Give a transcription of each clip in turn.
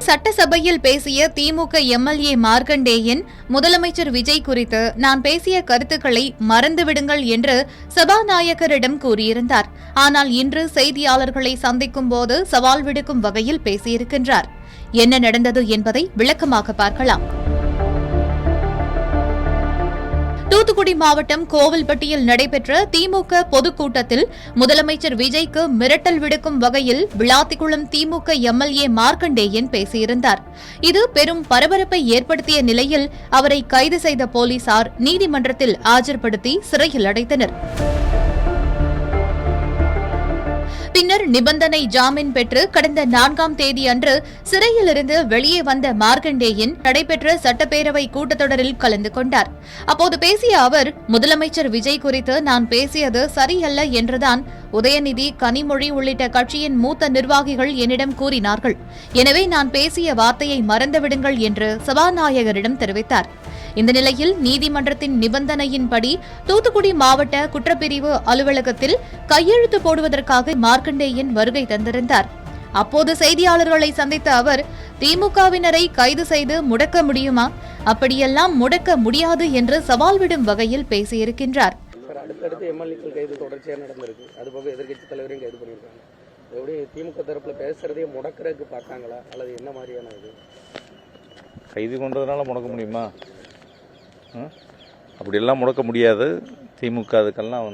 சட்டசபையில் பேசிய திமுக எம்எல்ஏ மார்க்கண்டேயன் முதலமைச்சர் விஜய் குறித்து நான் பேசிய கருத்துக்களை மறந்துவிடுங்கள் என்று சபாநாயகரிடம் கூறியிருந்தார். ஆனால் இன்று செய்தியாளர்களை சந்திக்கும் போது சவால் விடுக்கும் வகையில் பேசியிருக்கின்றார். என்ன நடந்தது என்பதை விளக்கமாக பார்க்கலாம். தூத்துக்குடி மாவட்டம் கோவில்பட்டியில் நடைபெற்ற திமுக பொதுக்கூட்டத்தில் முதலமைச்சர் விஜய்க்கு மிரட்டல் விடுக்கும் வகையில் விளாத்திக்குளம் திமுக எம்எல்ஏ மார்க்கண்டேயன் பேசியிருந்தார். இது பெரும் பரபரப்பை ஏற்படுத்திய நிலையில் அவரை கைது செய்த போலீசார் நீதிமன்றத்தில் ஆஜர்படுத்தி சிறையில் அடைத்தனர். பின்னர் நிபந்தனை ஜாமீன் பெற்று கடந்த 4ஆம் தேதி அன்று சிறையிலிருந்து வெளியே வந்த மார்க்கண்டேயன் நடைபெற்ற சட்டப்பேரவை கூட்டத்தொடரில் கலந்து கொண்டார். அப்போது பேசிய அவர், முதலமைச்சர் விஜய் குறித்து நான் பேசியது சரியல்ல என்றுதான் உதயநிதி, கனிமொழி உள்ளிட்ட கட்சியின் மூத்த நிர்வாகிகள் என்னிடம் கூறினார்கள். எனவே நான் பேசிய வார்த்தையை மறந்துவிடுங்கள் என்று சபாநாயகரிடம் தெரிவித்தார். இந்த நிலையில் நீதிமன்றத்தின் நிபந்தனையின்படி தூத்துக்குடி மாவட்ட குற்றப்பிரிவு அலுவலகத்தில் கையெழுத்து போடுவதற்காக மார்க்கண்டேயன் வருகை தந்திருந்தார். அப்போது செய்தியாளர்களை சந்தித்த அவர், திமுகவினரை கைது செய்து முடக்க முடியுமா? அப்படியெல்லாம் முடக்க முடியாது என்று சவால் விடும் வகையில் பேசியிருக்கின்றார். அடுத்தடுத்து எம்எல்ஏக்கள் கைது தொடர்ச்சியாக நடந்திருக்கு. அதுபோக எதிர்க்கட்சி தலைவரையும் கைது பண்ணியிருக்காங்க. எப்படி திமுக தரப்புல பேசுறதே முடக்கிறதுக்கு பார்த்தாங்களா அல்லது என்ன மாதிரியான இது? கைது கொண்டதுனால முடக்க முடியுமா? அப்படியெல்லாம் முடக்க முடியாது. திமுக அதுக்கெல்லாம்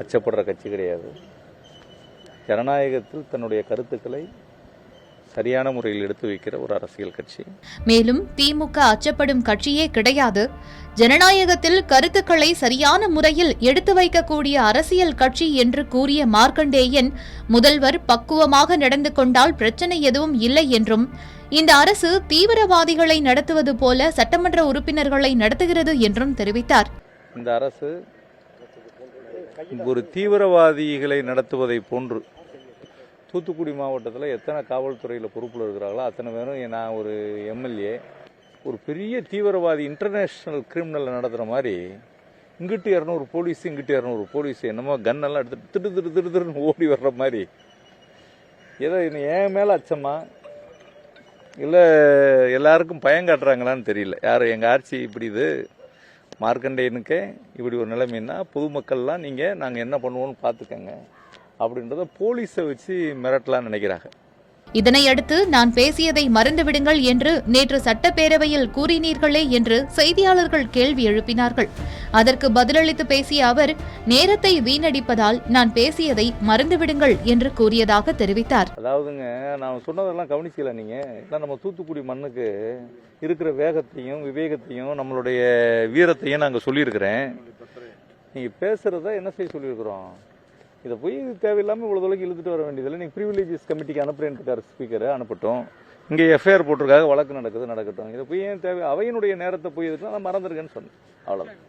அச்சப்படுற கட்சி கிடையாது. ஜனநாயகத்தில் தன்னுடைய கருத்துக்களை சரியான முறையில் எடுத்து வைக்கிற ஒரு அரசியல் கட்சி. மேலும் திமுக அச்சப்படும் கட்சியே கிடையாது. ஜனநாயகத்தில் கருத்துக்களை சரியான முறையில் எடுத்து வைக்கக்கூடிய அரசியல் கட்சி என்று கூறிய மார்க்கண்டேயன், முதல்வர் பக்குவமாக நடந்து கொண்டால் பிரச்சனை எதுவும் இல்லை என்றும், இந்த அரசு தீவிரவாதிகளை நடத்துவது போல சட்டமன்ற உறுப்பினர்களை நடத்துகிறது என்றும் தெரிவித்தார். இந்த அரசு ஒரு தீவிரவாதிகளை நடத்துவதை போன்று தூத்துக்குடி மாவட்டத்தில் எத்தனை காவல்துறையில் பொறுப்பில் இருக்கிறாங்களோ அத்தனை பேரும், நான் ஒரு எம்எல்ஏ ஒரு பெரிய தீவிரவாதி இன்டர்நேஷ்னல் கிரிமினல் நடத்துகிற மாதிரி இங்கிட்டு 200 போலீஸ் இங்கிட்டு 200 போலீஸ் என்னமோ கன்னெல்லாம் எடுத்துட்டு திரு ஓடி வர்ற மாதிரி, ஏதோ என் மேலே அச்சமா இல்லை எல்லாருக்கும் பயம் காட்டுறாங்களான்னு தெரியல. யார் எங்கள் ஆட்சி இப்படி இது மார்க்கண்டேயனுக்கே இப்படி ஒரு நிலைமைன்னா பொதுமக்கள்லாம் நாங்கள் என்ன பண்ணுவோம்னு பார்த்துக்கங்க அப்படின்றத போலீஸை வச்சு மிரட்டலான்னு நினைக்கிறாங்க. இதனையடுத்து நான் பேசியதை மறந்துவிடுங்கள் என்று நேற்று சட்டப்பேரவையில் கூறினீர்களே என்று செய்தியாளர்கள் கேள்வி எழுப்பினார்கள். அதற்கு பதிலளித்து பேசிய அவர், நேரத்தை வீணடிப்பதால் நான் பேசியதை மறந்துவிடுங்கள் என்று கூறியதாக தெரிவித்தார். அதாவதுங்க, நான் சொன்னதெல்லாம் கவனிச்சல நீங்க. நம்ம தூத்துக்குடி மண்ணுக்கு இருக்கிற வேகத்தையும் விவேகத்தையும் நம்மளுடைய வீரத்தையும் நாங்கள் சொல்லியிருக்கிறேன். நீங்க பேசுறத என்ன செய்ய சொல்லியிருக்கிறோம்? இதை போய் தேவையில்லாமல் இவ்வளோ தொலைக்கு இழுத்துட்டு வர வேண்டியதில்லை. நீங்கள் ப்ரிவிலேஜஸ் கமிட்டிக்கு அனுப்புறேன்னு ஸ்பீக்கரை அனுப்பட்டும். இங்கே எஃப்ஐஆர் போட்டிருக்காங்க, வழக்கு நடக்கட்டும். இதை போய் ஏன் தேவை? அவையினுடைய நேரத்தை போய் எதுக்குன்னா நான் மறந்துருக்கேன்னு சொன்னேன். அவ்வளோதான்.